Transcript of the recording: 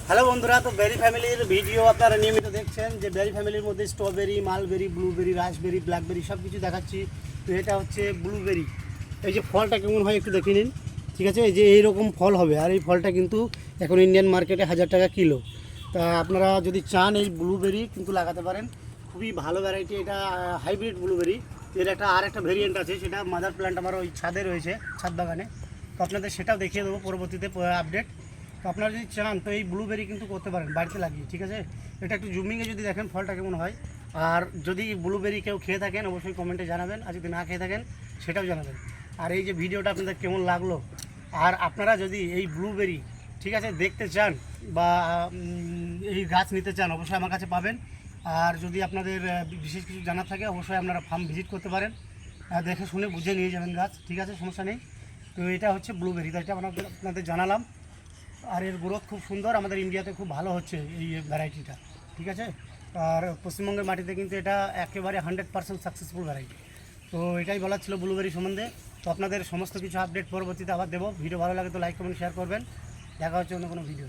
Hello বন্ধুরা, তো বেরি ফ্যামিলির ভিডিও আপনারা নিয়মিত দেখছেন। যে বেরি ফ্যামিলির মধ্যে strawberry, mulberry, blueberry, raspberry, blackberry সব কিছু দেখাচ্ছি। তো এটা হচ্ছে ব্লুবেরি। এই যে ফলটা কেমন হয় একটু দেখে নিন, ঠিক আছে? এই যে এইরকম ফল হবে, আর এই ফলটা কিন্তু এখন ইন্ডিয়ান মার্কেটে 1000 টাকা কিলো। তা আপনারা যদি চান এই ব্লুবেরি কিন্তু লাগাতে পারেন, খুবই ভালো ভ্যারাইটি। এটা হাইব্রিড ব্লুবেরি। এর একটা ভেরিয়েন্ট আছে, সেটা মাদার প্ল্যান্ট আমার ওই ছাদে রয়েছে, ছাদ বাগানে। তো আপনাদের সেটাও দেখিয়ে দেবো পরবর্তীতে আপডেট। তো আপনারা যদি চান তো এই ব্লুবেরি কিন্তু করতে পারেন বাড়িতে লাগিয়ে, ঠিক আছে? এটা একটু জুমিংয়ে যদি দেখেন ফলটা কেমন হয়। আর যদি ব্লুবেরি কেউ খেয়ে থাকেন অবশ্যই কমেন্টে জানাবেন, আর যদি না খেয়ে থাকেন সেটাও জানাবেন। আর এই যে ভিডিওটা আপনাদের কেমন লাগলো, আর আপনারা যদি এই ব্লুবেরি, ঠিক আছে, দেখতে চান বা এই গাছ নিতে চান অবশ্যই আমার কাছে পাবেন। আর যদি আপনাদের বিশেষ কিছু জানার থাকে অবশ্যই আপনারা ফার্ম ভিজিট করতে পারেন, দেখে শুনে বুঝে নিয়ে যাবেন গাছ, ঠিক আছে? সমস্যা নেই। তো এটা হচ্ছে ব্লুবেরি, তো এটা আপনাদের জানালাম। আর এর গ্রোথ খুব সুন্দর, আমাদের ইন্ডিয়াতে খুব ভালো হচ্ছে এই ভ্যারাইটিটা, ঠিক আছে? আর পশ্চিমবঙ্গের মাটিতে কিন্তু এটা একেবারে 100% সাকসেসফুল ভ্যারাইটি। তো এটাই বলার ছিল ব্লুবেরি সম্বন্ধে। তো আপনাদের সমস্ত কিছু আপডেট পরবর্তীতে আবার দেবো। ভিডিও ভালো লাগে তো লাইক কমেন্ট শেয়ার করবেন। দেখা হচ্ছে অন্য কোনো ভিডিও।